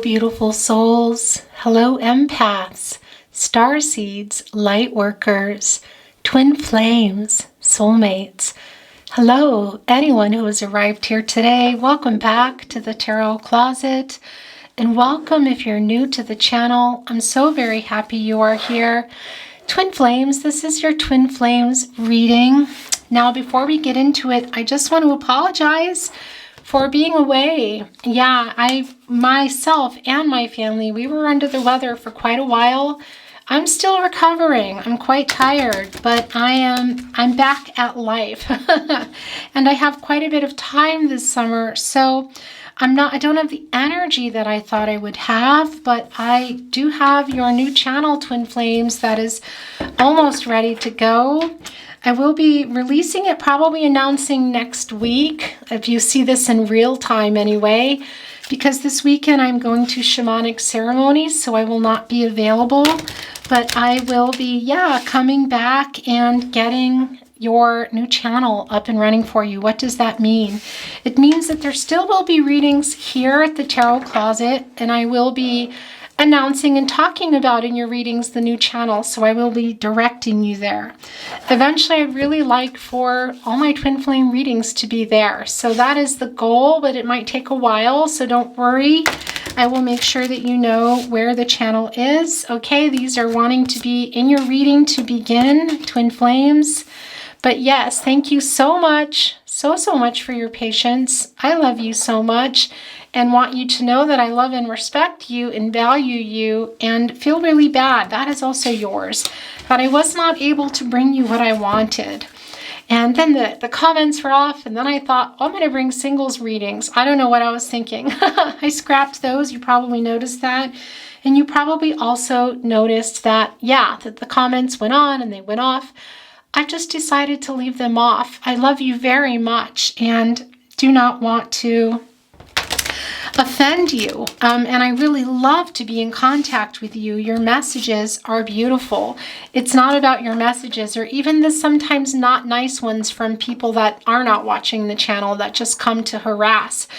beautiful souls. Hello, empaths, star seeds, light workers, twin flames, soulmates. Hello, anyone who has arrived here today. Welcome back to the Tarot Closet, and welcome if you're new to the channel. I'm so very happy you are here. Twin flames, this is your twin flames reading. Now, before we get into it, I just want to apologize for being away. Yeah, myself and my family, we were under the weather for quite a while. I'm still recovering. I'm quite tired, but I'm back at life. And I have quite a bit of time this summer, so I don't have the energy that I thought I would have, but I do have your new channel, Twin Flames, that is almost ready to go. I will be releasing it, probably announcing next week, if you see this in real time anyway, because this weekend I'm going to shamanic ceremonies, so I will not be available, but I will be, coming back and getting your new channel up and running for you. What does that mean? It means that there still will be readings here at the Tarot Closet, and I will be announcing and talking about in your readings the new channel, so I will be directing you there. Eventually, I'd really like for all my twin flame readings to be there. So that is the goal, but it might take a while, so don't worry. I will make sure that you know where the channel is. Okay, these are wanting to be in your reading to begin, twin flames. But yes, thank you so much, so much for your patience. I love you so much and want you to know that I love and respect you and value you and feel really bad. That is also yours, that I was not able to bring you what I wanted. And then the comments were off, and then I thought, oh, I'm going to bring singles readings. I don't know what I was thinking. I scrapped those. You probably noticed that. And you probably also noticed that, that the comments went on and they went off. I just decided to leave them off. I love you very much and do not want to offend you. And I really love to be in contact with you. Your messages are beautiful. It's not about your messages, or even the sometimes not nice ones from people that are not watching the channel that just come to harass.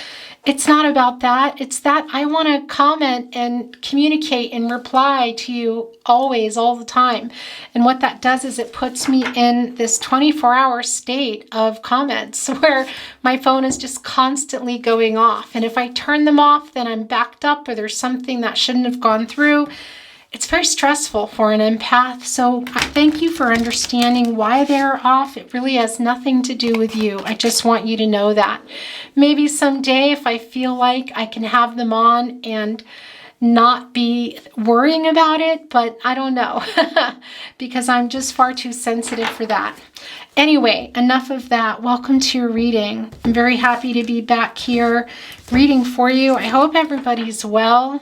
It's not about that. It's that I want to comment and communicate and reply to you always, all the time. And what that does is it puts me in this 24-hour state of comments where my phone is just constantly going off. And if I turn them off, then I'm backed up, or there's something that shouldn't have gone through. It's very stressful for an empath, so thank you for understanding why they're off. It really has nothing to do with you. I just want you to know that. Maybe someday, if I feel like, I can have them on and not be worrying about it, but I don't know because I'm just far too sensitive for that. Anyway, enough of that. Welcome to your reading. I'm very happy to be back here reading for you. I hope everybody's well.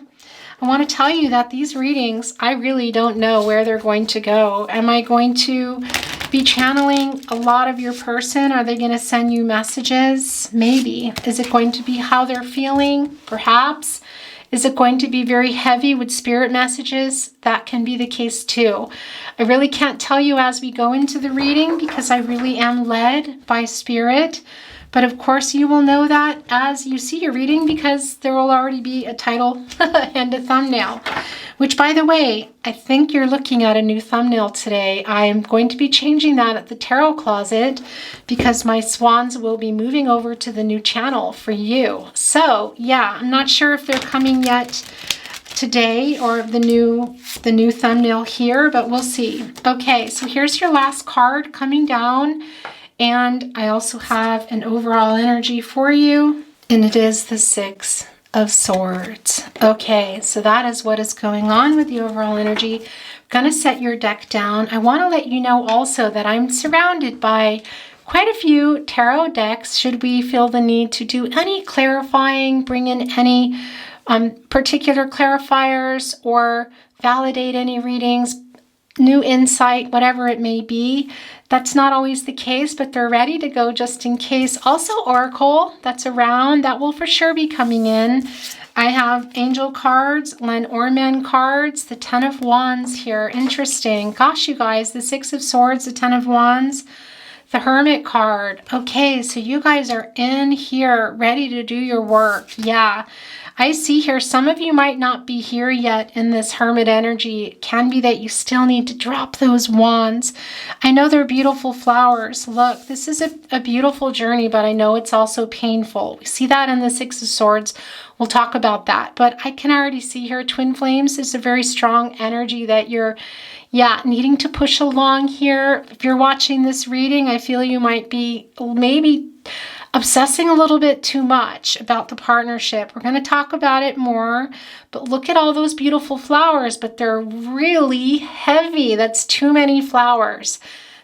I want to tell you that these readings, I really don't know where they're going to go. Am I going to be channeling a lot of your person? Are they going to send you messages? Maybe. Is it going to be how they're feeling? Perhaps. Is it going to be very heavy with spirit messages? That can be the case too. I really can't tell you as we go into the reading because I really am led by spirit. But of course you will know that as you see your reading, because there will already be a title and a thumbnail. Which, by the way, I think you're looking at a new thumbnail today. I am going to be changing that at the Tarot Closet because my swans will be moving over to the new channel for you. So, I'm not sure if they're coming yet today or the new thumbnail here, but we'll see. Okay, so here's your last card coming down. And I also have an overall energy for you, and it is the Six of Swords. Okay, so that is what is going on with the overall energy. I'm going to set your deck down. I want to let you know also that I'm surrounded by quite a few tarot decks should we feel the need to do any clarifying, bring in any particular clarifiers or validate any readings, new insight, whatever it may be. That's not always the case, but they're ready to go just in case. Also, Oracle, that's around, that will for sure be coming in. I have Angel cards, Lenormand cards, the Ten of Wands here. Interesting. Gosh, you guys, the Six of Swords, the Ten of Wands, the Hermit card. Okay, so you guys are in here ready to do your work. Yeah. I see here some of you might not be here yet in this Hermit energy. It can be that you still need to drop those wands. I know they're beautiful flowers. Look, this is a beautiful journey, but I know it's also painful. We see that in the Six of Swords. We'll talk about that. But I can already see here, twin flames is a very strong energy that you're, needing to push along here. If you're watching this reading, I feel you might be maybe obsessing a little bit too much about the partnership. We're going to talk about it more, but look at all those beautiful flowers, but they're really heavy. That's too many flowers.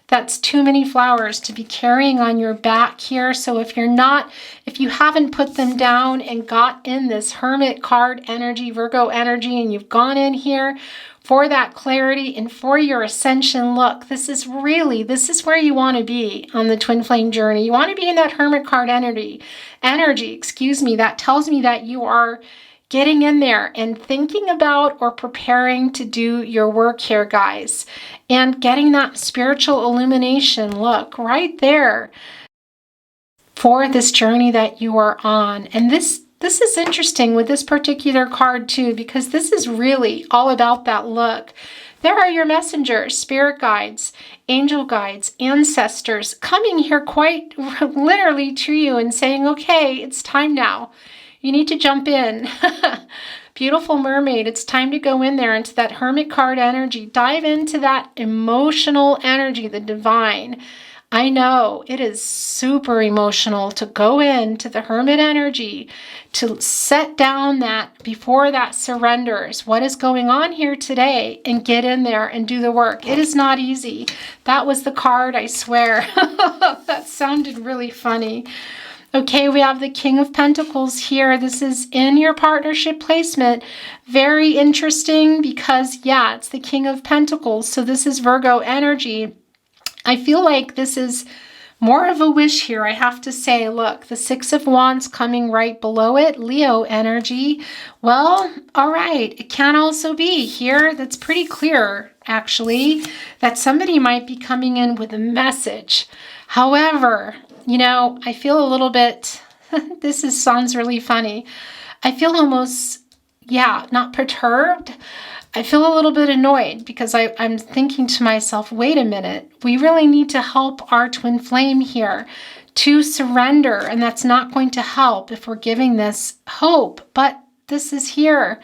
That's too many flowers to be carrying on your back here. So if you haven't put them down and got in this Hermit card energy, Virgo energy, and you've gone in here for that clarity and for your ascension, look, this is where you want to be on the twin flame journey. You want to be in that Hermit card energy, that tells me that you are getting in there and thinking about or preparing to do your work here, guys, and getting that spiritual illumination, look, right there for this journey that you are on. And this is interesting with this particular card too, because this is really all about that look. There are your messengers, spirit guides, angel guides, ancestors coming here quite literally to you and saying, okay, it's time now. You need to jump in. Beautiful mermaid, it's time to go in there into that Hermit card energy. Dive into that emotional energy, the divine. I know it is super emotional to go into the Hermit energy, to set down that before that surrenders what is going on here today and get in there and do the work. It is not easy. That was the card, I swear. That sounded really funny. Okay, we have the King of Pentacles here. This is in your partnership placement. Very interesting because, it's the King of Pentacles. So this is Virgo energy. I feel like this is more of a wish here, I have to say. Look, the Six of Wands coming right below it, Leo energy. Well, all right, it can also be here. That's pretty clear, actually, that somebody might be coming in with a message. However, I feel a little bit, sounds really funny. I feel almost, not perturbed. I feel a little bit annoyed because I'm thinking to myself, wait a minute, we really need to help our twin flame here to surrender, and that's not going to help if we're giving this hope. But this is here,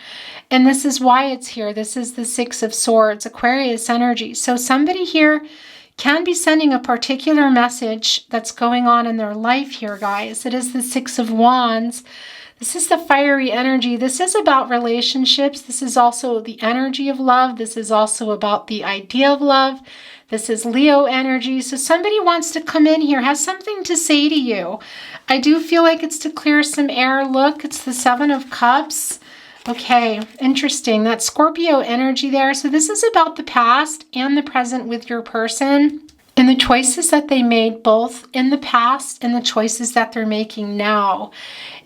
and this is why it's here. This is the Six of Swords, Aquarius energy. So somebody here can be sending a particular message that's going on in their life here, guys. It is the Six of Wands. This is the fiery energy. This is about relationships. This is also the energy of love. This is also about the idea of love. This is Leo energy. So somebody wants to come in here, has something to say to you. I do feel like it's to clear some air. Look, it's the Seven of Cups. Okay, interesting. That's Scorpio energy there. So this is about the past and the present with your person and the choices that they made both in the past and the choices that they're making now.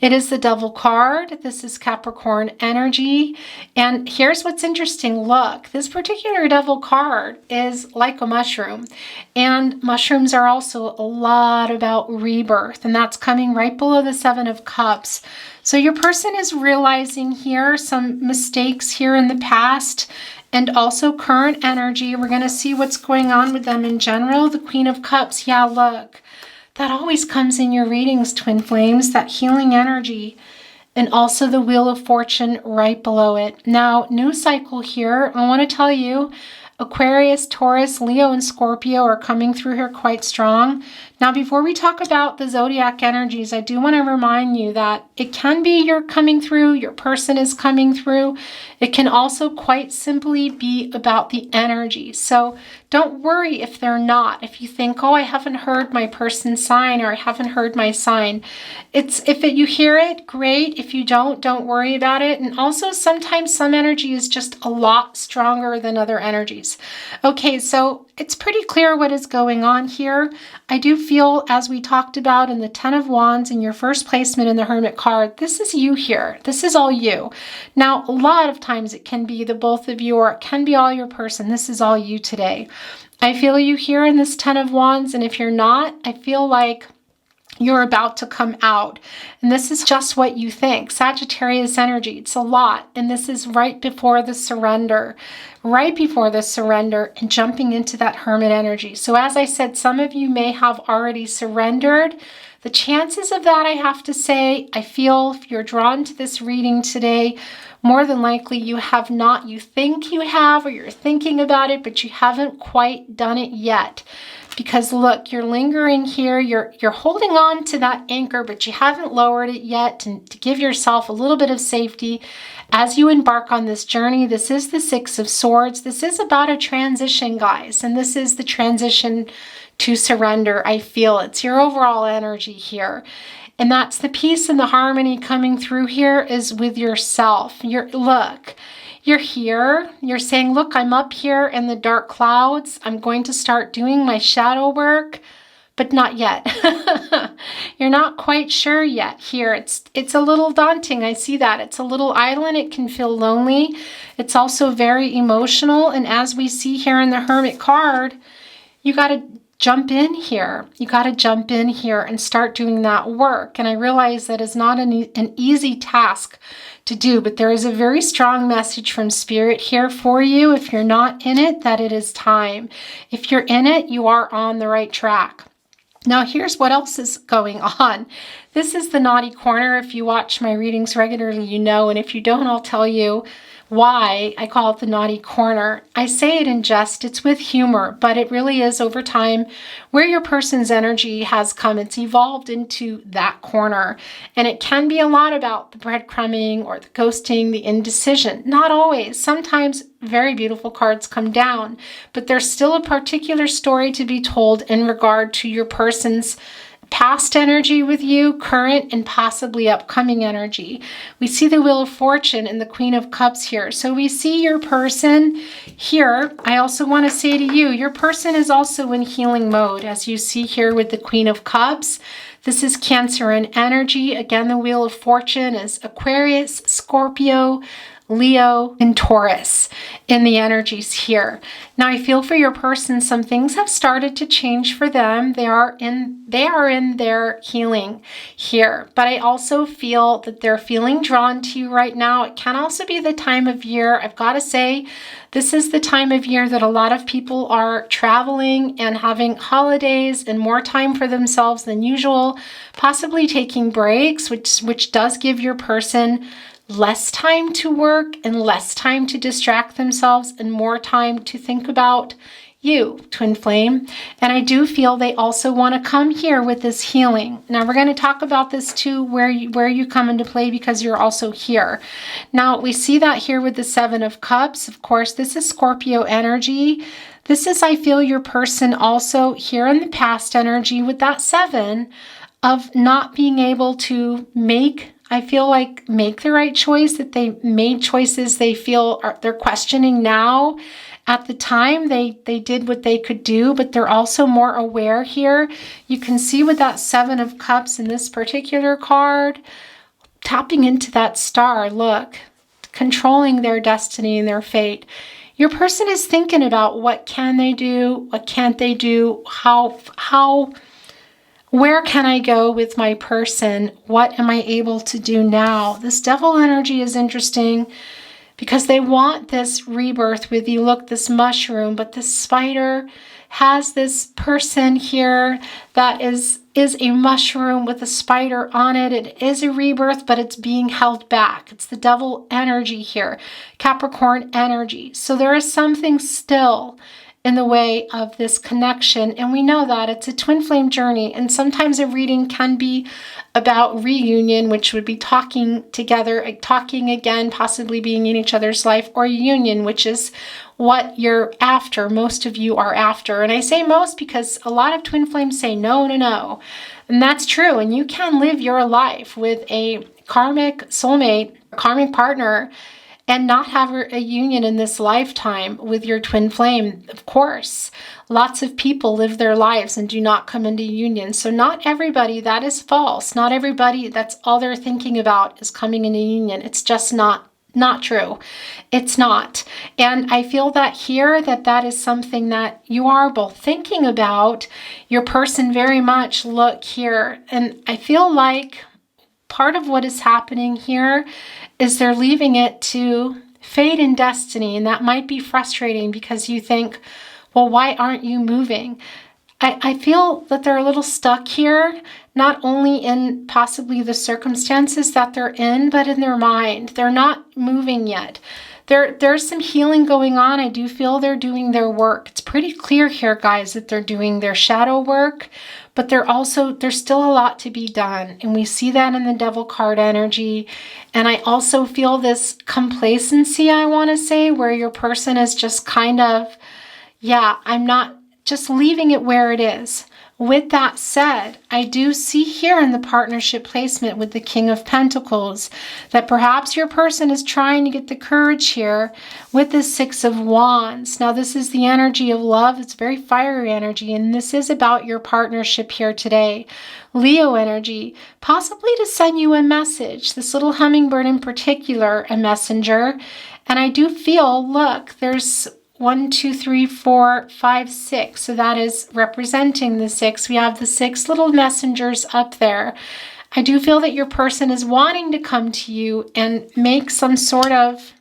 It is the Devil card. This is Capricorn energy. And here's what's interesting. Look, this particular Devil card is like a mushroom. And mushrooms are also a lot about rebirth. And that's coming right below the Seven of Cups. So your person is realizing here some mistakes here in the past and also current energy. We're going to see what's going on with them in general. The Queen of Cups. Yeah, look. That always comes in your readings, twin flames, that healing energy, and also the Wheel of Fortune right below it. Now, new cycle here. I want to tell you, Aquarius, Taurus, Leo, and Scorpio are coming through here quite strong. Now, before we talk about the zodiac energies, I do want to remind you that it can be you're coming through, your person is coming through. It can also quite simply be about the energy. So don't worry if they're not. If you think, oh, I haven't heard my person's sign, or I haven't heard my sign. You hear it, great. If you don't worry about it. And also sometimes some energy is just a lot stronger than other energies. Okay, so it's pretty clear what is going on here. I do feel, as we talked about in the Ten of Wands in your first placement in the Hermit card, this is you here. This is all you. Now, a lot of times it can be the both of you, or it can be all your person. This is all you today. I feel you here in this Ten of Wands, and if you're not, I feel like you're about to come out. And this is just what you think. Sagittarius energy, it's a lot. And this is right before the surrender, and jumping into that hermit energy. So as I said, some of you may have already surrendered. The chances of that, I have to say, I feel if you're drawn to this reading today, more than likely you have not. You think you have, or you're thinking about it, but you haven't quite done it yet. Because look, you're lingering here, you're holding on to that anchor, but you haven't lowered it yet, and to give yourself a little bit of safety as you embark on this journey. This is the Six of Swords. This is about a transition, guys, and this is the transition to surrender. I feel it's your overall energy here. And that's the peace and the harmony coming through here is with yourself. You're here, you're saying, look, I'm up here in the dark clouds. I'm going to start doing my shadow work, but not yet. You're not quite sure yet here. It's a little daunting. I see that. It's a little island. It can feel lonely. It's also very emotional. And as we see here in the Hermit card, you got to jump in here. You got to jump in here and start doing that work. And I realize that is not an easy task to do, but there is a very strong message from Spirit here for you. If you're not in it, that it is time. If you're in it, you are on the right track. Now, here's what else is going on. This is the naughty corner. If you watch my readings regularly, you know, and if you don't, I'll tell you why I call it the naughty corner. I say it in jest, it's with humor, but it really is over time where your person's energy has come. It's evolved into that corner. And it can be a lot about the breadcrumbing or the ghosting, the indecision. Not always. Sometimes very beautiful cards come down, but there's still a particular story to be told in regard to your person's past energy with you, current and possibly upcoming energy. We see the Wheel of Fortune and the Queen of Cups here. So we see your person here. I also want to say to you, your person is also in healing mode, as you see here with the Queen of Cups. This is Cancer in energy. Again, the Wheel of Fortune is Aquarius, Scorpio, Leo, and Taurus in the energies here. Now, I feel for your person, some things have started to change for them. They are in their healing here, but I also feel that they're feeling drawn to you right now. It can also be the time of year. I've got to say, this is the time of year that a lot of people are traveling and having holidays and more time for themselves than usual, possibly taking breaks, which does give your person less time to work and less time to distract themselves and more time to think about you, twin flame. And I do feel they also want to come here with this healing. Now we're going to talk about this too, where you come into play, because you're also here. Now we see that here with the Seven of Cups. Of course, this is Scorpio energy. This is, I feel, your person also here in the past energy with that seven of not being able to make the right choice, that they made choices they feel they're questioning now. At the time, they did what they could do, but they're also more aware here. You can see with that Seven of Cups in this particular card, tapping into that star, look, controlling their destiny and their fate. Your person is thinking about what can they do, what can't they do, where can I go with my person? What am I able to do now? This Devil energy is interesting because they want this rebirth with you. Look, this mushroom, but this spider has this person here that is a mushroom with a spider on it. It is a rebirth, but it's being held back. It's the Devil energy here, Capricorn energy. So there is something still in the way of this connection. And we know that it's a twin flame journey. And sometimes a reading can be about reunion, which would be talking together, talking again, possibly being in each other's life, or union, which is what you're after. Most of you are after. And I say most because a lot of twin flames say no, no, no. And that's true. And you can live your life with a karmic soulmate, karmic partner, and not have a union in this lifetime with your twin flame. Of course, lots of people live their lives and do not come into union. So not everybody, that is false. Not everybody, that's all they're thinking about is coming into union. It's just not not true. It's not. And I feel that here that is something that you are both thinking about. Your person very much, look here. And I feel like part of what is happening here is they're leaving it to fate and destiny. And that might be frustrating because you think, well, why aren't you moving? I feel that they're a little stuck here, not only in possibly the circumstances that they're in, but in their mind. They're not moving yet. There's some healing going on. I do feel they're doing their work. It's pretty clear here, guys, that they're doing their shadow work, but there's still a lot to be done. And we see that in the Devil card energy. And I also feel this complacency, I want to say, where your person is just kind of, yeah, I'm not just leaving it where it is. With that said, I do see here in the partnership placement with the King of Pentacles that perhaps your person is trying to get the courage here with the Six of Wands. Now, this is the energy of love. It's very fiery energy, and this is about your partnership here today. Leo energy, possibly to send you a message. This little hummingbird in particular, a messenger. And I do feel, look, there's 1, 2, 3, 4, 5, 6. So that is representing the 6. We have the 6 little messengers up there. I do feel that your person is wanting to come to you and make some sort of,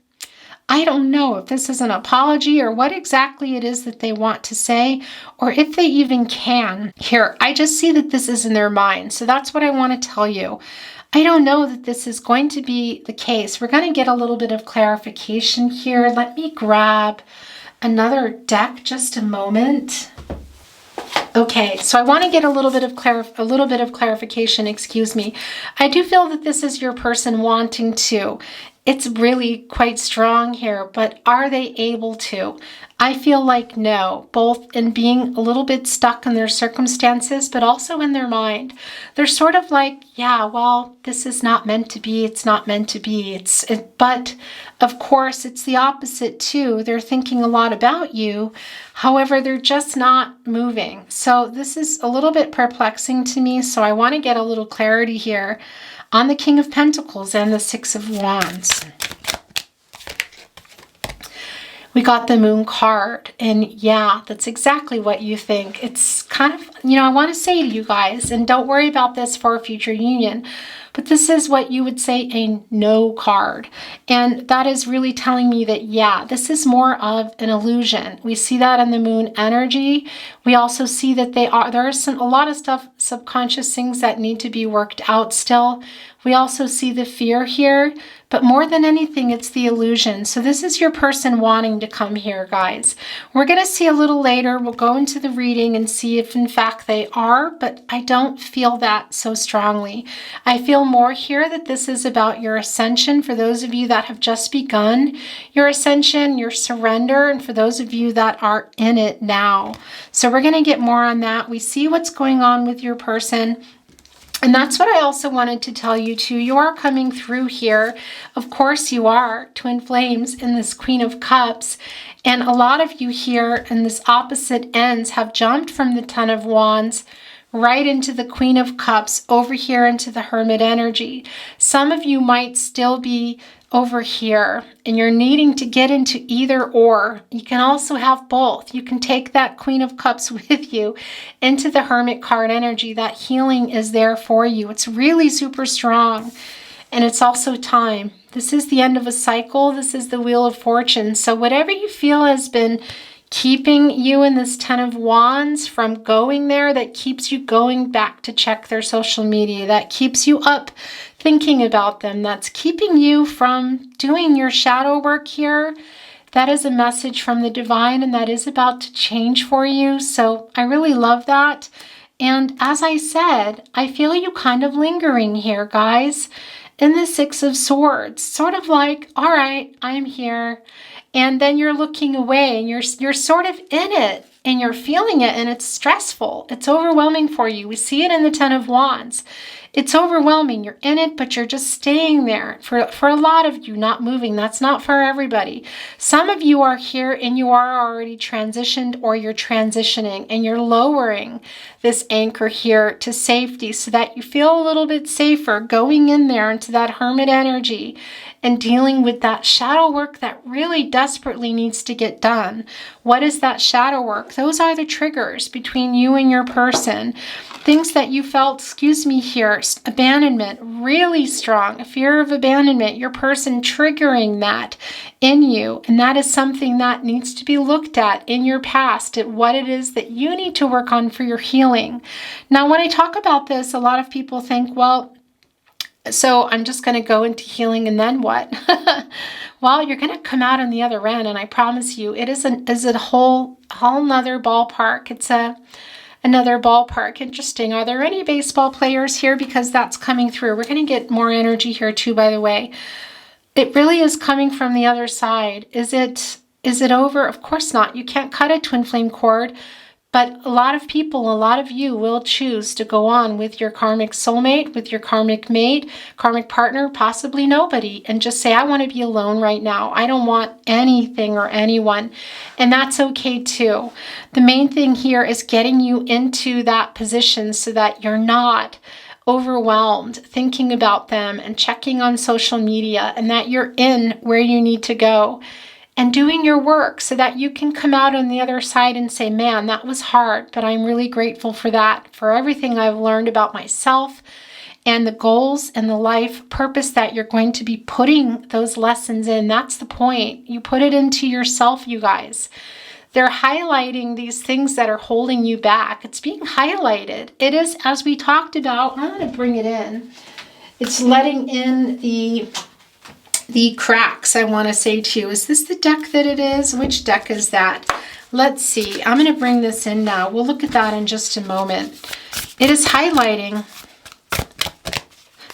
I don't know if this is an apology or what exactly it is that they want to say, or if they even can. Here, I just see that this is in their mind. So that's what I want to tell you. I don't know that this is going to be the case. We're going to get a little bit of clarification here. Let me grab another deck, just a moment. Okay, so I want to get a little bit of clarification, excuse me. I do feel that this is your person wanting to. It's really quite strong here, but are they able to? I feel like no, both in being a little bit stuck in their circumstances, but also in their mind. They're sort of like, yeah, well, this is not meant to be. It's not meant to be. But of course, it's the opposite too. They're thinking a lot about you. However, they're just not moving. So this is a little bit perplexing to me. So I want to get a little clarity here on the King of Pentacles and the Six of Wands. We got the Moon card, and yeah, that's exactly what you think. It's kind of, I want to say to you guys, and don't worry about this for a future union, but this is what you would say a no card. And that is really telling me that, yeah, this is more of an illusion. We see that in the Moon energy. We also see that there's a lot of stuff, subconscious things that need to be worked out still. We also see the fear here, but more than anything, it's the illusion. So this is your person wanting to come here, guys. We're going to see a little later. We'll go into the reading and see if in fact they are, but I don't feel that so strongly. I feel more here that this is about your ascension for those of you that have just begun your ascension, your surrender, and for those of you that are in it now. So we're going to get more on that. We see what's going on with your person. And that's what I also wanted to tell you too. You are coming through here. Of course you are. Twin flames in this Queen of Cups. And a lot of you here in this opposite ends have jumped from the Ten of Wands right into the Queen of Cups, over here into the Hermit energy. Some of you might still be over here and you're needing to get into either or. You can also have both. You can take that Queen of Cups with you into the Hermit card energy. That healing is there for you. It's really super strong. And it's also time. This is the end of a cycle. This is the Wheel of Fortune. So whatever you feel has been keeping you in this Ten of Wands from going there, that keeps you going back to check their social media, that keeps you up thinking about them, that's keeping you from doing your shadow work here, that is a message from the divine, and that is about to change for you. So I really love that. And as I said, I feel you kind of lingering here, guys, in the Six of Swords, sort of like, all right, I'm here. And then you're looking away and you're sort of in it and you're feeling it, and it's stressful. It's overwhelming for you. We see it in the Ten of Wands. it's overwhelming. You're in it, but you're just staying there. For a lot of you, not moving. That's not for everybody. Some of you are here and you are already transitioned, or you're transitioning and you're lowering this anchor here to safety so that you feel a little bit safer going in there into that hermit energy and dealing with that shadow work that really desperately needs to get done. What is that shadow work? Those are the triggers between you and your person. Things that you felt, excuse me here, abandonment, really strong, a fear of abandonment, your person triggering that in you. And that is something that needs to be looked at in your past, at what it is that you need to work on for your healing. Now, when I talk about this, a lot of people think, well, so I'm just going to go into healing and then what? Well, you're going to come out on the other end, and I promise you, it is a whole nother ballpark. It's another ballpark. Interesting. Are there any baseball players here? Because that's coming through. We're going to get more energy here too, by the way. It really is coming from the other side. Is it over? Of course not. You can't cut a twin flame cord. But a lot of people, a lot of you will choose to go on with your karmic soulmate, with your karmic mate, karmic partner, possibly nobody, and just say, I want to be alone right now. I don't want anything or anyone. And that's okay too. The main thing here is getting you into that position so that you're not overwhelmed thinking about them and checking on social media, and that you're in where you need to go and doing your work so that you can come out on the other side and say, man, that was hard, but I'm really grateful for that, for everything I've learned about myself and the goals and the life purpose that you're going to be putting those lessons in. That's the point. You put it into yourself, you guys. They're highlighting these things that are holding you back. It's being highlighted. It is, as we talked about, I'm going to bring it in. It's letting in the cracks, I want to say to you. Is this the deck that it is? Which deck is that? Let's see. I'm going to bring this in now. We'll look at that in just a moment. It is highlighting.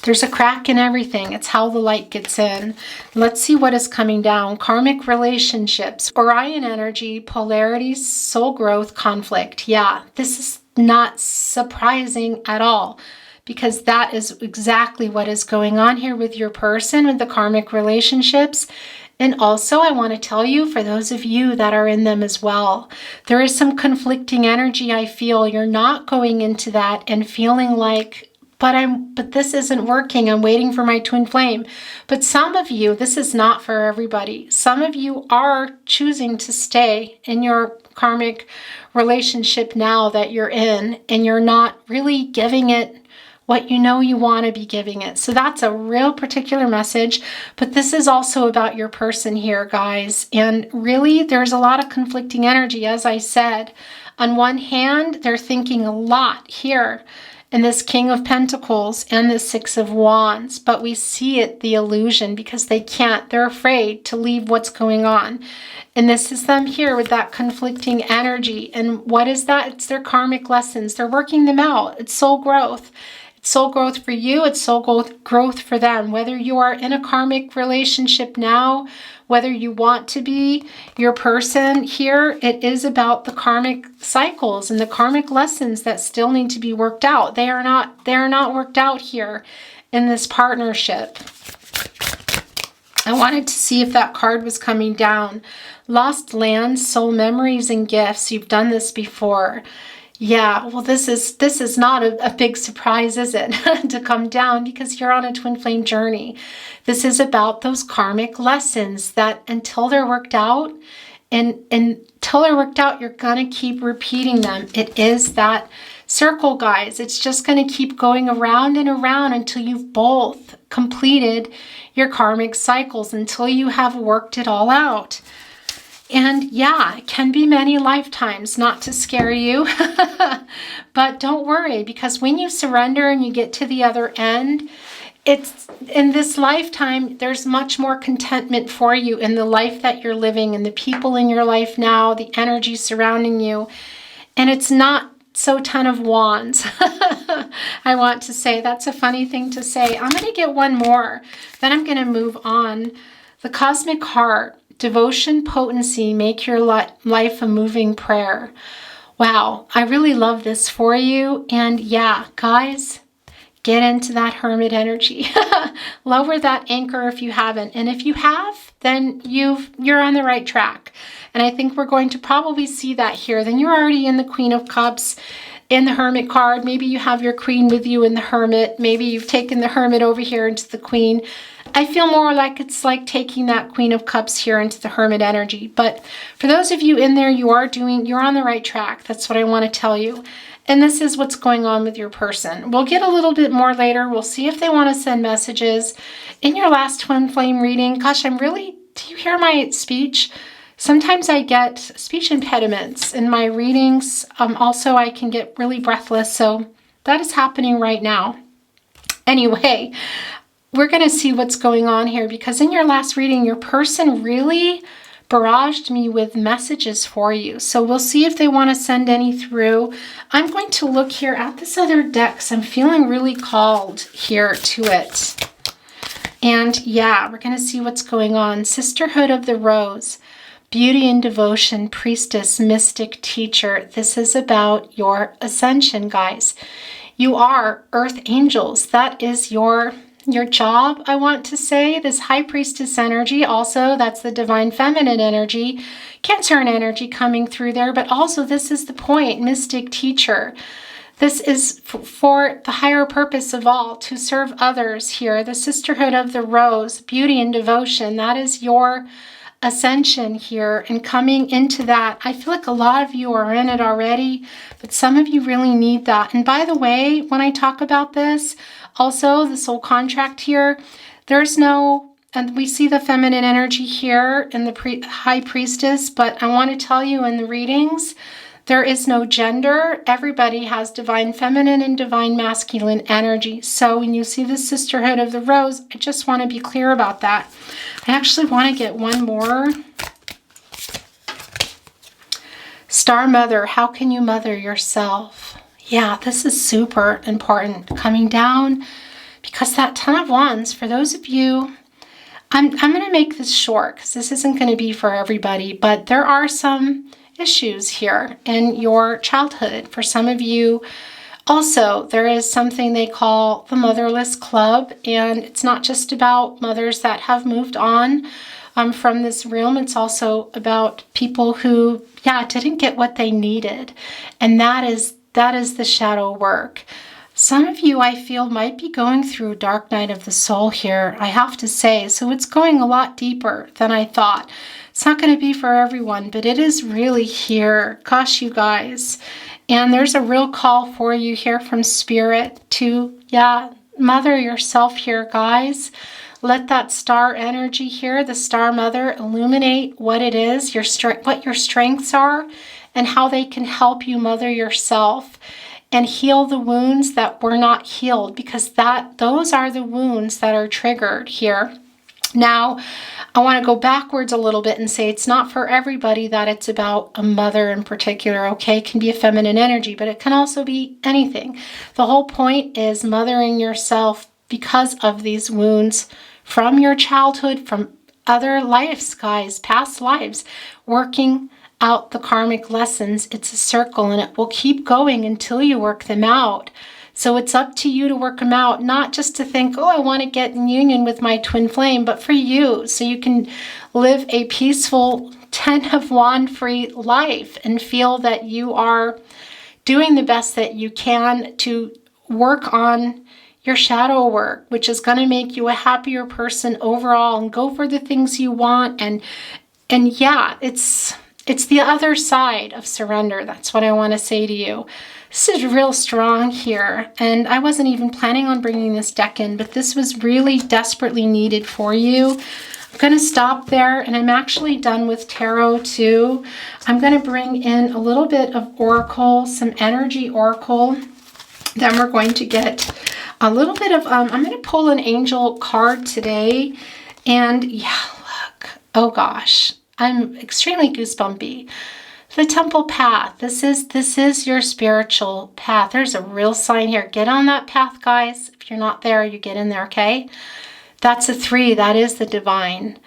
There's a crack in everything. It's how the light gets in. Let's see what is coming down. Karmic relationships, Orion energy, polarities, soul growth, conflict. Yeah, this is not surprising at all, because that is exactly what is going on here with your person, with the karmic relationships. And also, I want to tell you, for those of you that are in them as well, there is some conflicting energy. I feel you're not going into that and feeling like, but this isn't working. I'm waiting for my twin flame. But some of you, this is not for everybody. Some of you are choosing to stay in your karmic relationship now that you're in, and you're not really giving it what you know you want to be giving it. So that's a real particular message, but this is also about your person here, guys. And really, there's a lot of conflicting energy. As I said, on one hand, they're thinking a lot here in this King of Pentacles and the Six of Wands, but we see it, the illusion, because they're afraid to leave what's going on. And this is them here with that conflicting energy. And what is that? It's their karmic lessons. They're working them out. It's soul growth. Soul growth for you, it's soul growth for them. Whether you are in a karmic relationship now, whether you want to be your person here, it is about the karmic cycles and the karmic lessons that still need to be worked out. They are not worked out here in this partnership. I wanted to see if that card was coming down. Lost lands, soul memories, and gifts. You've done this before. Yeah, well, this is not a big surprise, is it, to come down, because you're on a twin flame journey. This is about those karmic lessons that until they're worked out, and until they're worked out, you're going to keep repeating them. It is that circle, guys. It's just going to keep going around and around until you've both completed your karmic cycles, until you have worked it all out. And yeah, it can be many lifetimes, not to scare you, but don't worry, because when you surrender and you get to the other end, it's in this lifetime, there's much more contentment for you in the life that you're living and the people in your life now, the energy surrounding you. And it's not so 10 of Wands. I want to say that's a funny thing to say. I'm going to get one more, then I'm going to move on. The Cosmic Heart. Devotion, potency, make your life a moving prayer. Wow, I really love this for you. And yeah, guys, Get into that Hermit energy. Lower that anchor if you haven't. And if you have, then you're on the right track. And I think we're going to probably see that here. Then you're already in the Queen of Cups, in the Hermit card. Maybe you have your Queen with you in the Hermit. Maybe you've taken the Hermit over here into the Queen. I feel more like it's like taking that Queen of Cups here into the Hermit energy. But for those of you in there, you're on the right track. That's what I want to tell you. And this is what's going on with your person. We'll get a little bit more later. We'll see if they want to send messages. In your last twin flame reading, gosh, do you hear my speech? Sometimes I get speech impediments in my readings. Also, I can get really breathless. So that is happening right now. Anyway, we're going to see what's going on here, because in your last reading, your person really barraged me with messages for you. So we'll see if they want to send any through. I'm going to look here at this other deck, because I'm feeling really called here to it. And yeah, we're going to see what's going on. Sisterhood of the Rose, Beauty and Devotion, Priestess, Mystic, Teacher. This is about your ascension, guys. You are Earth Angels. That is your job, I want to say. This High Priestess energy, also that's the Divine Feminine energy, Cancerian energy coming through there, but also this is the point, Mystic, Teacher. This is for the higher purpose of all, to serve others here. The Sisterhood of the Rose, Beauty and Devotion, that is your ascension here, and coming into that. I feel like a lot of you are in it already, but some of you really need that. And by the way, when I talk about this, also the soul contract here, and we see the feminine energy here in the High Priestess, but I want to tell you in the readings, there is no gender. Everybody has divine feminine and divine masculine energy. So when you see the Sisterhood of the Rose, I just want to be clear about that. I actually want to get one more. Star Mother, how can you mother yourself? Yeah, this is super important coming down, because that Ten of Wands, for those of you, I'm going to make this short because this isn't going to be for everybody, but there are some issues here in your childhood. For some of you, also, there is something they call the Motherless Club, and it's not just about mothers that have moved on from this realm. It's also about people who, didn't get what they needed, and that is the shadow work. Some of you, I feel, might be going through a dark night of the soul here, I have to say. So it's going a lot deeper than I thought. It's not going to be for everyone, but it is really here. Gosh, you guys. And there's a real call for you here from Spirit to, mother yourself here, guys. Let that star energy here, the Star Mother, illuminate what it is, what your strengths are, and how they can help you mother yourself and heal the wounds that were not healed, because those are the wounds that are triggered here. Now, I want to go backwards a little bit and say it's not for everybody that it's about a mother in particular, okay? It can be a feminine energy, but it can also be anything. The whole point is mothering yourself because of these wounds from your childhood, from other lives, guys, past lives, working out the karmic lessons. It's a circle, and it will keep going until you work them out. So it's up to you to work them out, not just to think, oh, I want to get in union with my twin flame, but for you, so you can live a peaceful Ten of Wand free life and feel that you are doing the best that you can to work on your shadow work, which is going to make you a happier person overall, and go for the things you want. And it's the other side of surrender. That's what I want to say to you. This is real strong here, and I wasn't even planning on bringing this deck in, but this was really desperately needed for you. I'm going to stop there, and I'm actually done with tarot too. I'm going to bring in a little bit of oracle, some energy oracle. Then we're going to get a little bit of, I'm going to pull an angel card today, and look, oh gosh, I'm extremely goosebumpy. The Temple Path. This is your spiritual path. There's a real sign here. Get on that path, guys. If you're not there, you get in there, okay? That's a 3. That is the divine.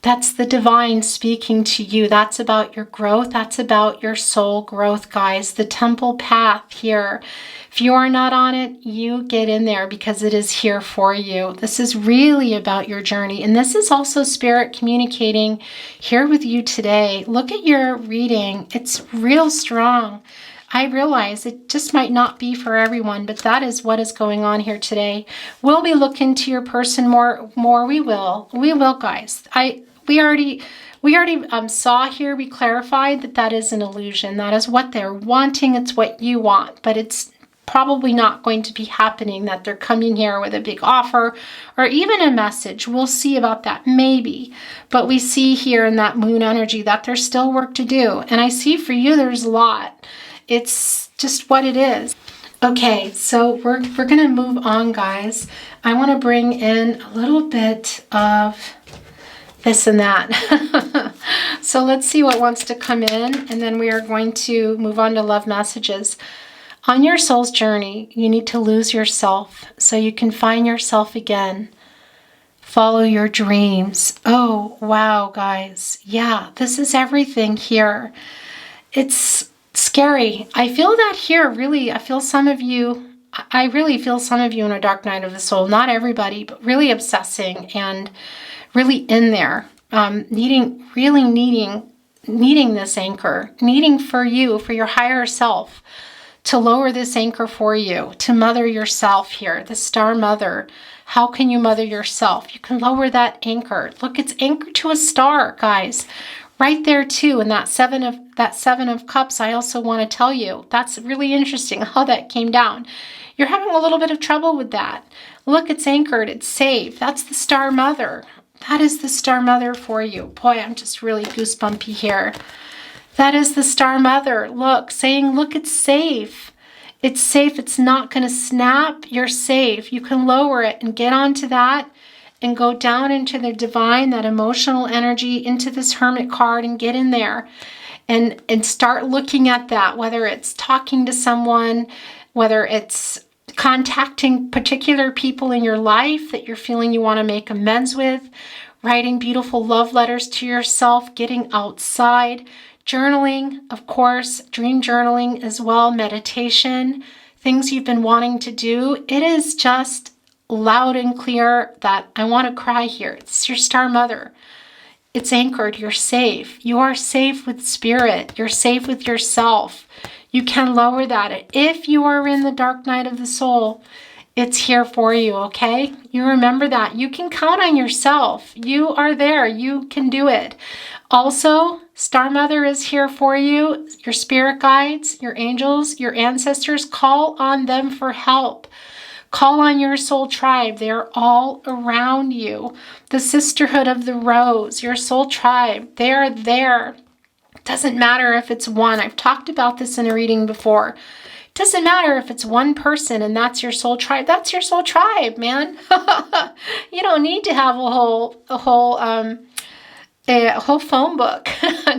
That's the divine speaking to you. That's about your growth. That's about your soul growth, guys. The temple path here. If you are not on it, you get in there because it is here for you. This is really about your journey. And this is also Spirit communicating here with you today. Look at your reading. It's real strong. I realize it just might not be for everyone, but that is what is going on here today. Will we look into your person more? We will, guys. We already saw here, we clarified that that is an illusion. That is what they're wanting. It's what you want, but it's probably not going to be happening that they're coming here with a big offer or even a message. We'll see about that, maybe. But we see here in that moon energy that there's still work to do. And I see for you, there's a lot. It's just what it is. Okay, so we're going to move on, guys. I want to bring in a little bit of this and that. So let's see what wants to come in, and then we are going to move on to love messages. On your soul's journey, you need to lose yourself so you can find yourself again. Follow your dreams. Oh, wow, guys. Yeah, this is everything here. It's scary. I feel that here, really. I feel some of you, I really feel some of you in a dark night of the soul. Not everybody, but really obsessing and really in there, needing this anchor, needing for you, for your higher self, to lower this anchor for you, to mother yourself here, the star mother. How can you mother yourself? You can lower that anchor. Look, it's anchored to a star, guys. Right there too, in that seven of cups, I also want to tell you, that's really interesting how that came down. You're having a little bit of trouble with that. Look, it's anchored, it's safe. That's the star mother. That is the star mother for you. Boy, I'm just really goosebumpy here. That is the star mother. Look, saying, look, it's safe. It's safe. It's not going to snap. You're safe. You can lower it and get onto that and go down into the divine, that emotional energy, into this Hermit card and get in there and start looking at that, whether it's talking to someone, whether it's contacting particular people in your life that you're feeling you want to make amends with, writing beautiful love letters to yourself, getting outside, journaling, of course, dream journaling as well, meditation, things you've been wanting to do. It is just loud and clear that I want to cry here. It's your star mother. It's anchored. You're safe. You are safe with spirit. You're safe with yourself. You can lower that. If you are in the dark night of the soul, it's here for you, okay? You remember that. You can count on yourself. You are there. You can do it. Also, Star Mother is here for you. Your spirit guides, your angels, your ancestors, call on them for help. Call on your soul tribe. They're all around you. The Sisterhood of the Rose, your soul tribe, they're there. Doesn't matter if it's one. I've talked about this in a reading before. Doesn't matter if it's one person and that's your soul tribe. That's your soul tribe, man. You don't need to have a whole phone book.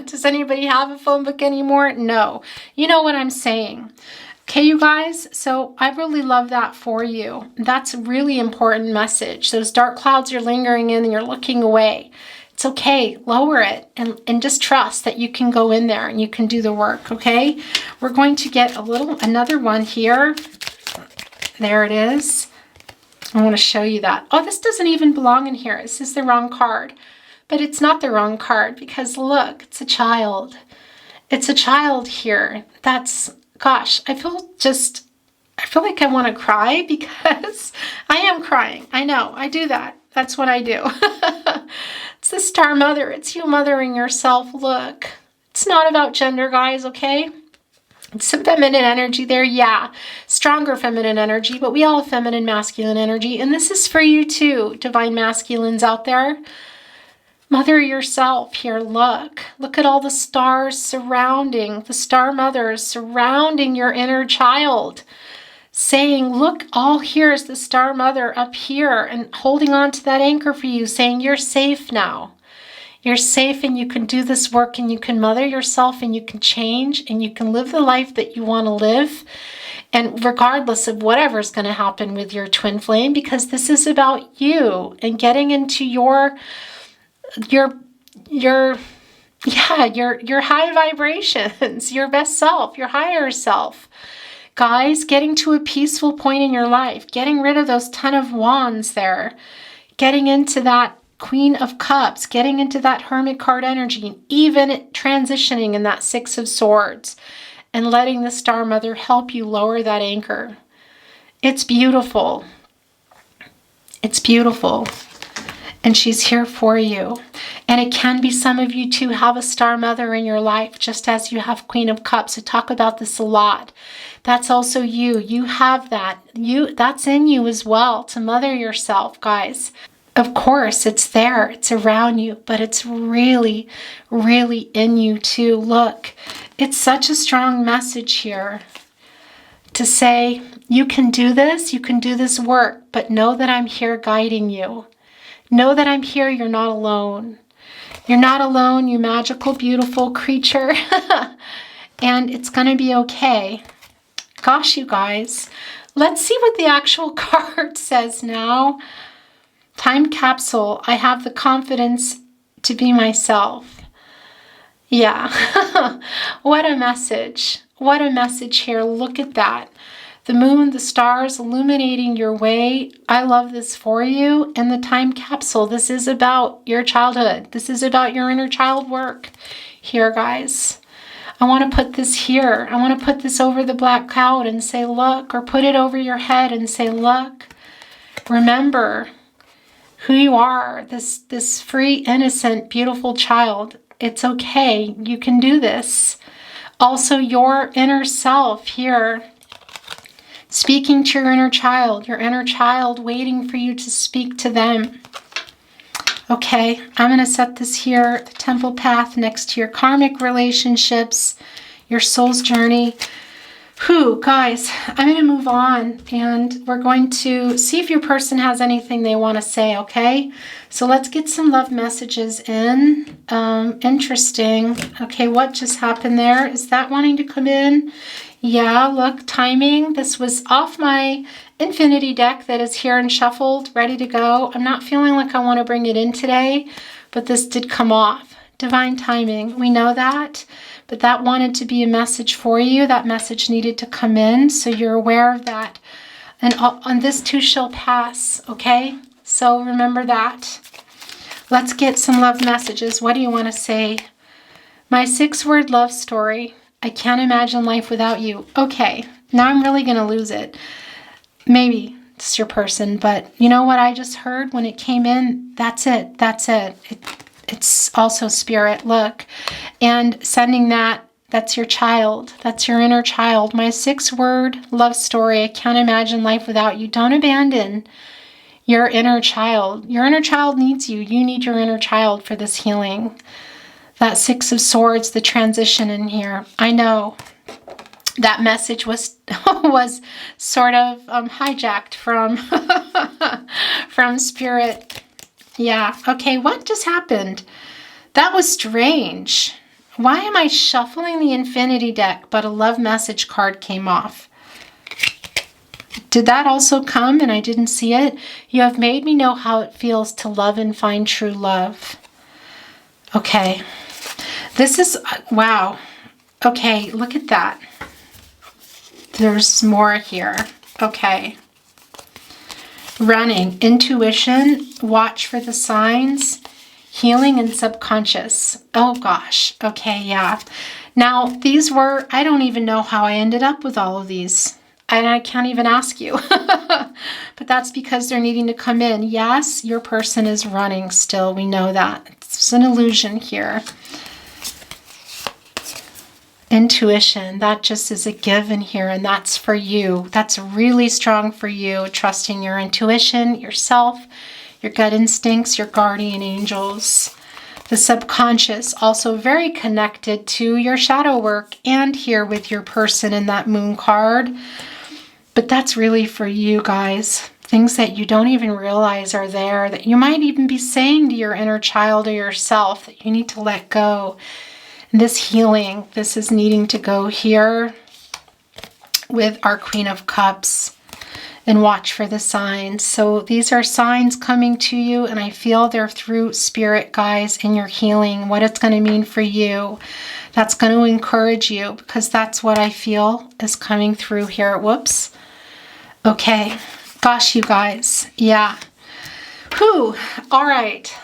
Does anybody have a phone book anymore? No. You know what I'm saying. Okay, you guys, so I really love that for you. That's a really important message. Those dark clouds you're lingering in and you're looking away. It's okay, lower it and just trust that you can go in there and you can do the work, okay? We're going to get another one here. There it is. I want to show you that. Oh, this doesn't even belong in here. This is the wrong card. But it's not the wrong card because look, it's a child. It's a child here. That's, gosh, I feel like I want to cry because I am crying. I know, I do that. That's what I do. It's the Star Mother. It's you mothering yourself. Look, it's not about gender, guys, okay? It's some feminine energy there, yeah. Stronger feminine energy, but we all have feminine, masculine energy. And this is for you too, divine masculines out there. Mother yourself here, look. Look at all the stars surrounding, the Star Mothers surrounding your inner child. Saying, look, all here is the Star Mother up here and holding on to that anchor for you, saying you're safe now. You're safe and you can do this work and you can mother yourself and you can change and you can live the life that you want to live. And regardless of whatever's going to happen with your twin flame, because this is about you and getting into your your high vibrations, your best self, your higher self. Guys, getting to a peaceful point in your life, getting rid of those Ten of Wands there, getting into that Queen of Cups, getting into that Hermit card energy, even transitioning in that Six of Swords, and letting the Star Mother help you lower that anchor. It's beautiful. It's beautiful. And she's here for you. And it can be some of you too have a Star Mother in your life, just as you have Queen of Cups. I talk about this a lot. That's also you. You have that. That's in you as well, to mother yourself, guys. Of course, it's there. It's around you, but it's really, really in you too. Look, it's such a strong message here to say, you can do this work, but know that I'm here guiding you. Know that I'm here. You're not alone. You're not alone, you magical, beautiful creature. And it's going to be okay. Gosh, you guys. Let's see what the actual card says now. Time capsule. I have the confidence to be myself. Yeah. What a message. What a message here. Look at that. The moon, the stars illuminating your way. I love this for you. And the time capsule. This is about your childhood. This is about your inner child work here, guys. I want to put this here. I want to put this over the black cloud and say, look, or put it over your head and say, look, remember who you are, this free, innocent, beautiful child. It's okay. You can do this. Also, your inner self here, speaking to your inner child waiting for you to speak to them. Okay, I'm going to set this here, the temple path, next to your karmic relationships, your soul's journey. Whew, guys, I'm going to move on and we're going to see if your person has anything they want to say, okay? So let's get some love messages in. Interesting. Okay, what just happened there? Is that wanting to come in? Yeah, look, timing. This was off my infinity deck that is here and shuffled, ready to go. I'm not feeling like I want to bring it in today, but this did come off. Divine timing. We know that, but that wanted to be a message for you. That message needed to come in, so you're aware of that. And on this too shall pass, okay? So remember that. Let's get some love messages. What do you want to say? My 6-word love story. I can't imagine life without you. Okay, now I'm really going to lose it. Maybe it's your person, but you know what I just heard when it came in? That's it. That's it. It's also spirit. Look, and sending that, that's your child. That's your inner child. My 6-word love story. I can't imagine life without you. Don't abandon your inner child. Your inner child needs you. You need your inner child for this healing. That 6 of Swords, the transition in here. I know that message was sort of hijacked from from spirit. Yeah. Okay, what just happened? That was strange. Why am I shuffling the infinity deck, but a love message card came off? Did that also come and I didn't see it? You have made me know how it feels to love and find true love. Okay. This is, wow. Okay, look at that. There's more here. Okay. Running, intuition, watch for the signs, healing and subconscious. Oh gosh. Okay, yeah. Now, these were, I don't even know how I ended up with all of these. And I can't even ask you. But that's because they're needing to come in. Yes, your person is running still. We know that. It's an illusion here. Intuition, that just is a given here, and that's for you. That's really strong for you, trusting your intuition, yourself, your gut instincts, your guardian angels. The subconscious, also very connected to your shadow work and here with your person in that moon card. But that's really for you guys. Things that you don't even realize are there, that you might even be saying to your inner child or yourself that you need to let go. This healing, this is needing to go here with our Queen of Cups. and watch for the signs. So these are signs coming to you, and I feel they're through spirit, guys, in your healing, what it's going to mean for you. That's going to encourage you, because that's what I feel is coming through here. Whoops. Okay. Gosh, you guys. Yeah. Whew. All right.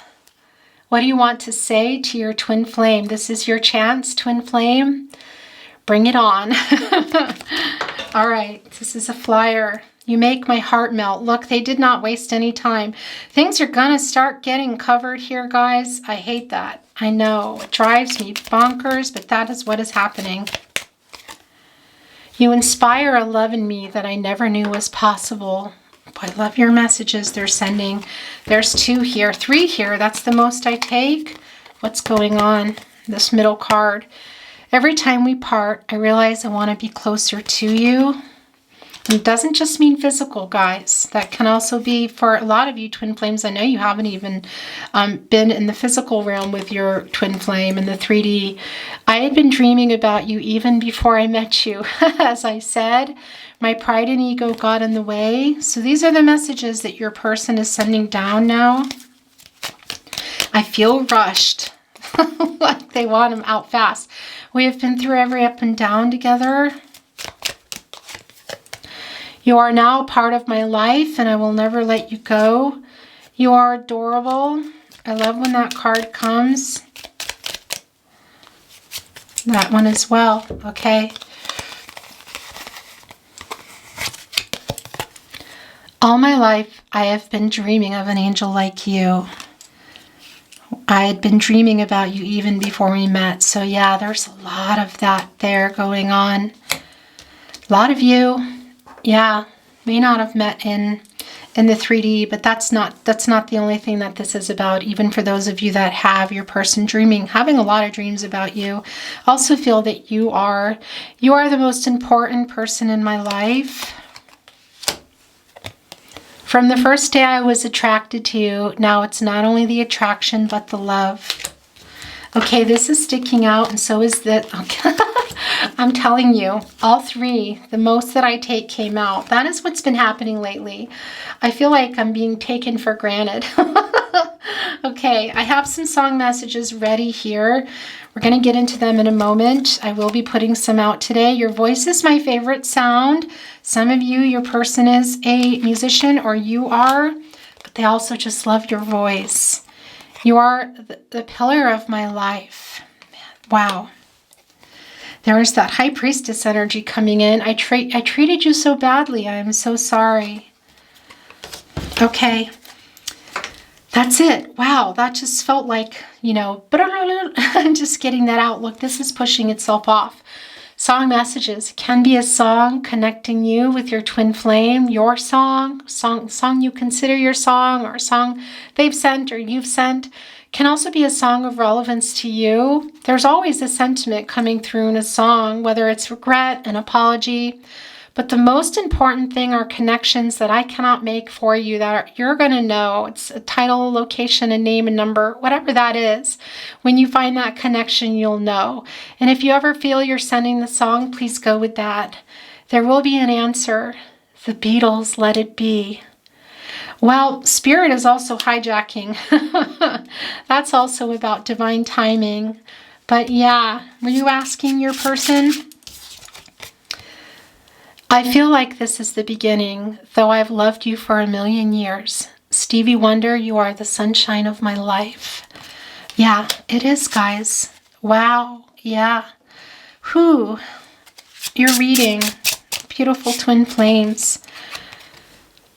What do you want to say to your twin flame? This is your chance, twin flame. Bring it on. All right. This is a flyer. You make my heart melt. Look, they did not waste any time. Things are going to start getting covered here, guys. I hate that. I know. It drives me bonkers, but that is what is happening. You inspire a love in me that I never knew was possible. I love your messages they're sending. There's 2 here, 3 here. That's the most I take. What's going on? This middle card. Every time we part, I realize I want to be closer to you. It doesn't just mean physical, guys. That can also be for a lot of you twin flames. I know you haven't even been in the physical realm with your twin flame in the 3D. I had been dreaming about you even before I met you. As I said, my pride and ego got in the way. So these are the messages that your person is sending down now. I feel rushed. Like they want them out fast. We have been through every up and down together. You are now a part of my life, and I will never let you go. You are adorable. I love when that card comes. That one as well, okay? All my life, I have been dreaming of an angel like you. I had been dreaming about you even before we met. So yeah, there's a lot of that there going on. A lot of you, yeah, may not have met in the 3D, but that's not the only thing that this is about. Even for those of you that have your person dreaming, having a lot of dreams about you, also feel that you are the most important person in my life. From the first day I was attracted to you, now it's not only the attraction, but the love. Okay, this is sticking out, and so is that. Okay. I'm telling you, all 3, the most that I take came out. That is what's been happening lately. I feel like I'm being taken for granted. Okay, I have some song messages ready here. We're going to get into them in a moment. I will be putting some out today. Your voice is my favorite sound. Some of you, your person is a musician, or you are, but they also just love your voice. You are the pillar of my life. Wow. There is that high priestess energy coming in. I treated you so badly. I am so sorry. Okay. That's it. Wow. That just felt like, you know, I'm just getting that out. Look, this is pushing itself off. Song messages can be a song connecting you with your twin flame, your song you consider your song, or a song they've sent or you've sent. Can also be a song of relevance to you. There's always a sentiment coming through in a song, whether it's regret, an apology. But the most important thing are connections that I cannot make for you that you're going to know. It's a title, location, a name, a number, whatever that is. When you find that connection, you'll know. And if you ever feel you're sending the song, please go with that. There will be an answer. The Beatles, Let It Be. Well, Spirit is also hijacking. That's also about divine timing. But yeah, were you asking your person? I feel like this is the beginning, though I've loved you for 1,000,000 years. Stevie Wonder, you are the sunshine of my life. Yeah, it is, guys. Wow. Yeah. Whew. You're reading. Beautiful twin flames.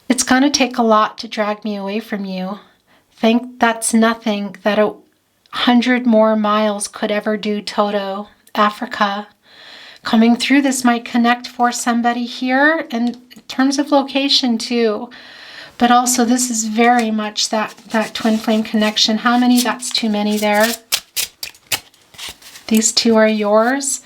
It's going to take a lot to drag me away from you. Think that's nothing that 100 more miles could ever do. Toto, Africa. Coming through, this might connect for somebody here, and in terms of location too. But also this is very much that twin flame connection. How many? That's too many there. These 2 are yours.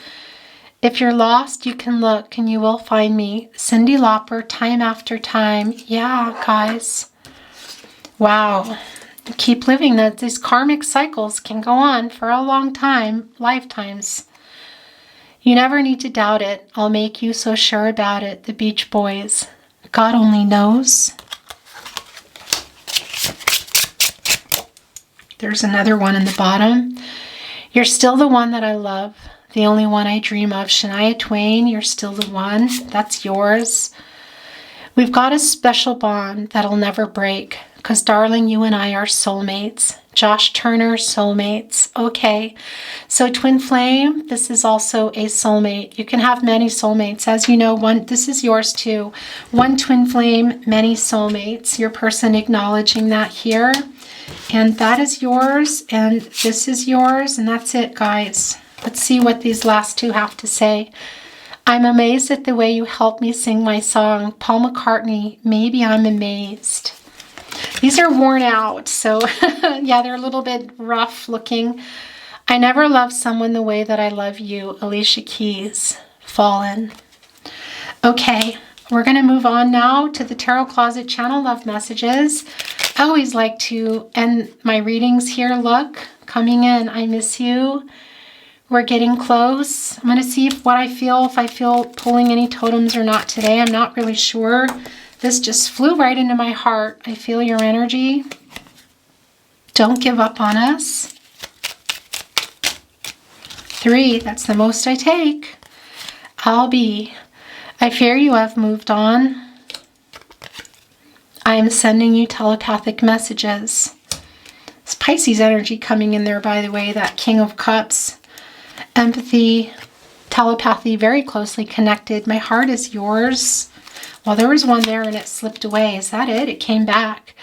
If you're lost, you can look and you will find me. Cyndi Lauper, Time After Time. Yeah, guys. Wow. Keep living that. These karmic cycles can go on for a long time, lifetimes. You never need to doubt it. I'll make you so sure about it. The Beach Boys. God only knows. There's another one in the bottom. You're still the one that I love. The only one I dream of. Shania Twain, you're still the one. That's yours. We've got a special bond that'll never break. Because, darling, you and I are soulmates. Josh Turner, soulmates. Okay. So, twin flame, this is also a soulmate. You can have many soulmates. As you know, this is yours too. One twin flame, many soulmates. Your person acknowledging that here. And that is yours. And this is yours. And that's it, guys. Let's see what these last two have to say. I'm amazed at the way you helped me sing my song. Paul McCartney, maybe I'm amazed. These are worn out, so yeah, they're a little bit rough looking. I never loved someone the way that I love you. Alicia Keys, Fallen. Okay, we're going to move on now to the Tarot Closet channel love messages. I always like to end my readings here. Look, coming in, I miss you. We're getting close. I'm going to see if I feel pulling any totems or not today. I'm not really sure. This just flew right into my heart. I feel your energy. Don't give up on us. 3, that's the most I take. 𝐓𝐰𝐢𝐧, I fear you have moved on. I am sending you telepathic messages. It's Pisces energy coming in there, by the way, that King of Cups. Empathy, telepathy, very closely connected. My heart is yours. Well, there was one there and it slipped away. Is that it? It came back.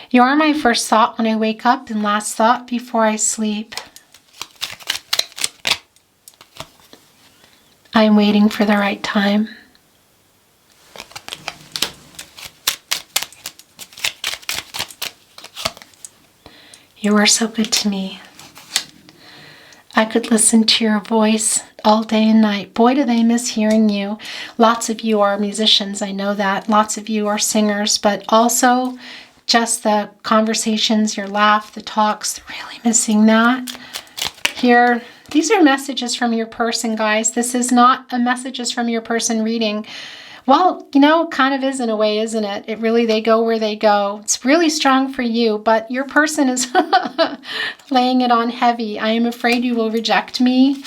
You are my first thought when I wake up and last thought before I sleep. I am waiting for the right time. You are so good to me. I could listen to your voice all day and night. Boy, do they miss hearing you. Lots of you are musicians, I know that. Lots of you are singers, but also just the conversations, your laugh, the talks, really missing that. Here, these are messages from your person, guys. This is not a messages from your person reading. Well, you know, it kind of is in a way, isn't it? It really, they go where they go. It's really strong for you, but your person is laying it on heavy. I am afraid you will reject me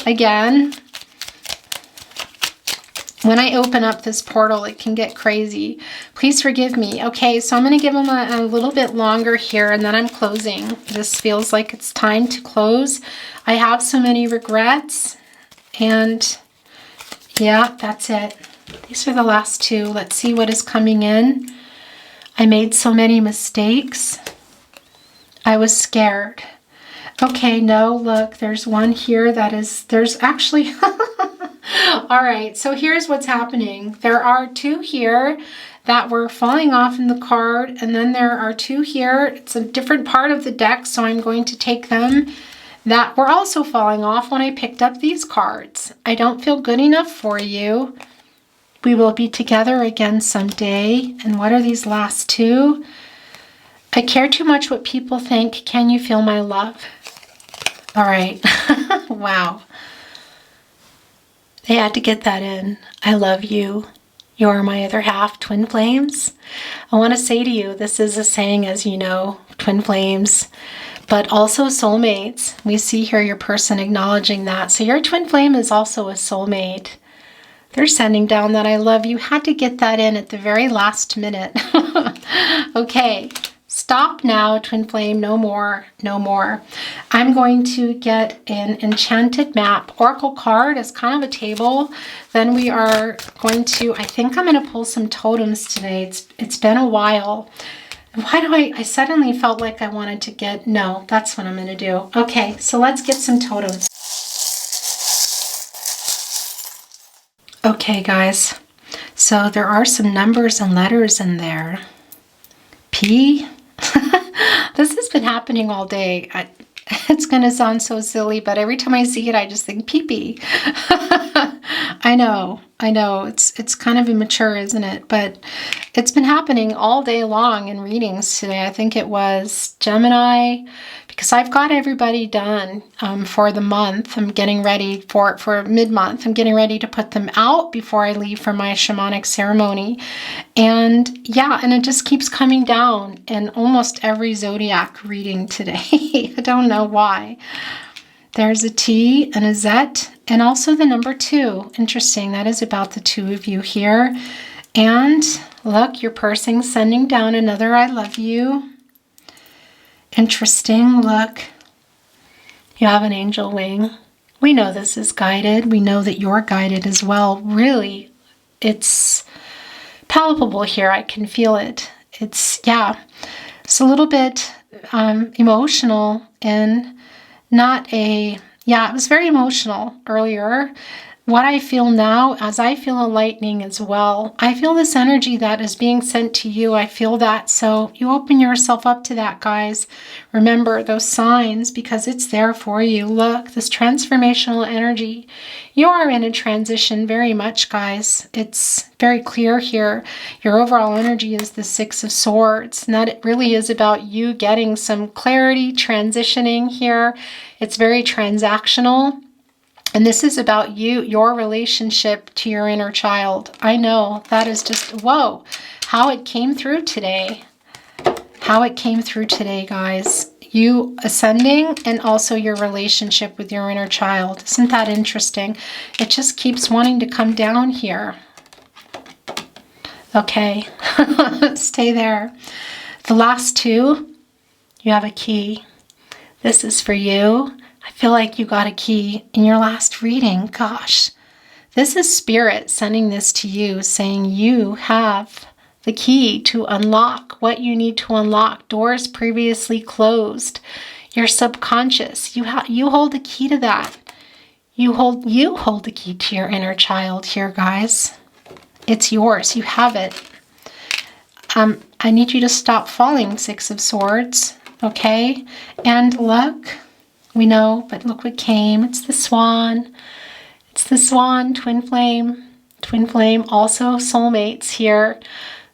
again. When I open up this portal, it can get crazy. Please forgive me. Okay, so I'm going to give them a little bit longer here, and then I'm closing. This feels like it's time to close. I have so many regrets, and yeah, that's it. These are the last two. Let's see what is coming in. I made so many mistakes. I was scared. Okay, no, look, there's one here that is, there's actually, all right, so here's what's happening. There are 2 here that were falling off in the card, and then there are 2 here. It's a different part of the deck, so I'm going to take them that were also falling off when I picked up these cards. I don't feel good enough for you. We will be together again someday. And what are these last 2? I care too much what people think. Can you feel my love? All right. Wow. They had to get that in. I love you. You are my other half, twin flames. I want to say to you, this is a saying, as you know, twin flames, but also soulmates. We see here your person acknowledging that. So your twin flame is also a soulmate. They're sending down that I love you. Had to get that in at the very last minute. Okay, stop now, twin flame. No more, no more. I'm going to get an enchanted map. Oracle card is kind of a table. Then we are going to, I think I'm going to pull some totems today. It's been a while. Why do I suddenly felt like I wanted to get, no, that's what I'm going to do. Okay, so let's get some totems. Okay, guys, so there are some numbers and letters in there. P. This has been happening all day. It's going to sound so silly, but every time I see it, I just think pee-pee. I I know. It's kind of immature, isn't it? But it's been happening all day long in readings today. I think it was Gemini, because I've got everybody done for the month. I'm getting ready for mid-month. I'm getting ready to put them out before I leave for my shamanic ceremony. And yeah, and it just keeps coming down in almost every zodiac reading today. I don't know why. There's a T and a Z, and also the number 2. Interesting, that is about the 2 of you here. And look, your person sending down another I love you. Interesting, look. You have an angel wing. We know this is guided. We know that you're guided as well. Really, it's palpable here. I can feel it. It's a little bit emotional and not a, it was very emotional earlier. What I feel now, as I feel a lightning as well, I feel this energy that is being sent to you. I feel that. So you open yourself up to that, guys. Remember those signs, because it's there for you. Look, this transformational energy. You are in a transition very much, guys. It's very clear here. Your overall energy is the 6 of Swords. And that it really is about you getting some clarity, transitioning here. It's very transactional. And this is about you, your relationship to your inner child. I know that is just, whoa, how it came through today. How it came through today, guys. You ascending and also your relationship with your inner child. Isn't that interesting? It just keeps wanting to come down here. Okay, stay there. The last 2, you have a key. This is for you. I feel like you got a key in your last reading. Gosh, this is Spirit sending this to you, saying you have the key to unlock what you need to unlock. Doors previously closed. Your subconscious. You hold the key to that. You hold the key to your inner child here, guys. It's yours. You have it. I need you to stop falling, 6 of Swords. Okay, and look. We know, but look what came. It's the swan. It's the swan, twin flame. Twin flame, also soulmates here.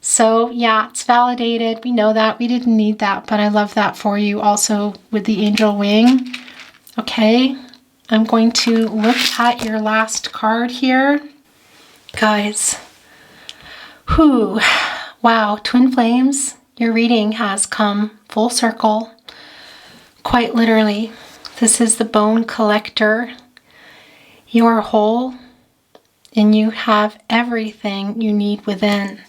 So yeah, it's validated. We know that. We didn't need that, but I love that for you also with the angel wing. Okay, I'm going to look at your last card here. Guys, wow, twin flames, your reading has come full circle, quite literally. This is the bone collector. You are whole and you have everything you need within.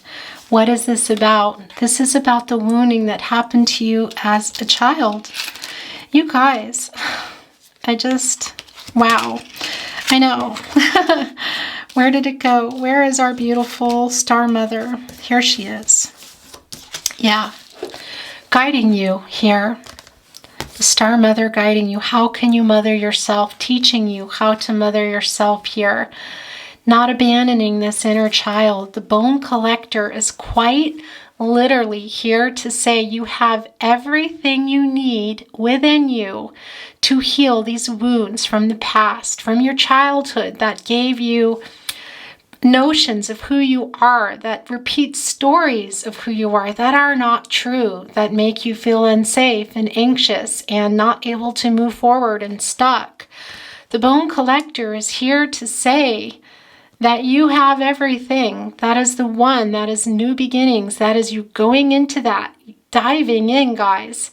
What is this about? This is about the wounding that happened to you as a child. You guys, wow. I know. Where did it go? Where is our beautiful star mother? Here she is. Yeah, guiding you here. The star mother guiding you. How can you mother yourself? Teaching you how to mother yourself here. Not abandoning this inner child. The bone collector is quite literally here to say you have everything you need within you to heal these wounds from the past, from your childhood that gave you notions of who you are, that repeat stories of who you are that are not true, that make you feel unsafe and anxious and not able to move forward and stuck. The bone collector is here to say that you have everything. That is the one, that is new beginnings. That is you going into that, diving in, guys.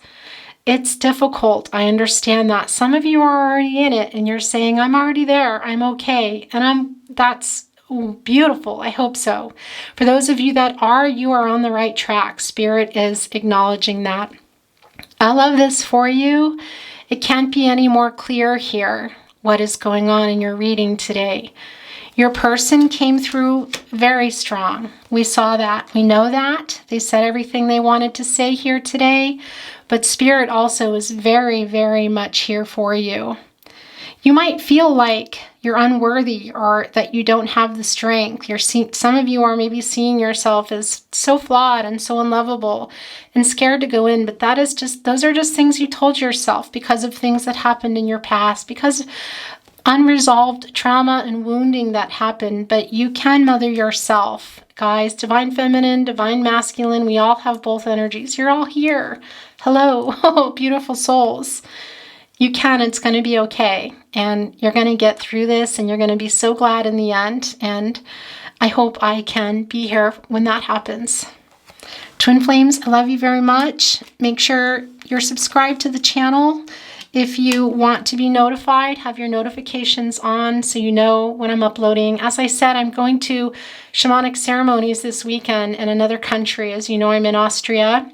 It's difficult. I understand that. Some of you are already in it and you're saying, I'm already there. I'm okay. And that's beautiful. I hope so. For those of you that are, you are on the right track. Spirit is acknowledging that. I love this for you. It can't be any more clear here what is going on in your reading today. Your person came through very strong. We saw that. We know that. They said everything they wanted to say here today. But Spirit also is very, very much here for you. You might feel like you're unworthy or that you don't have the strength. Some of you are maybe seeing yourself as so flawed and so unlovable and scared to go in, but those are just things you told yourself because of things that happened in your past, because unresolved trauma and wounding that happened, but you can mother yourself. Guys, divine feminine, divine masculine, we all have both energies. You're all here. Hello, oh, beautiful souls. You can, it's going to be okay. And you're going to get through this, and you're going to be so glad in the end. And I hope I can be here when that happens. Twin Flames, I love you very much. Make sure you're subscribed to the channel. If you want to be notified, have your notifications on so you know when I'm uploading. As I said, I'm going to shamanic ceremonies this weekend in another country. As you know, I'm in Austria,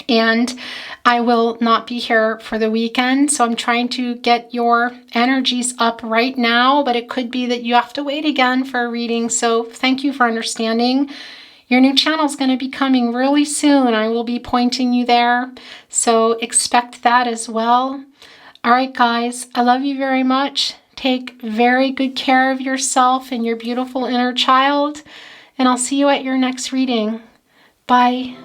and I will not be here for the weekend. So I'm trying to get your energies up right now, but it could be that you have to wait again for a reading. So thank you for understanding. Your new channel is going to be coming really soon. I will be pointing you there. So expect that as well. All right, guys, I love you very much. Take very good care of yourself and your beautiful inner child. And I'll see you at your next reading. Bye.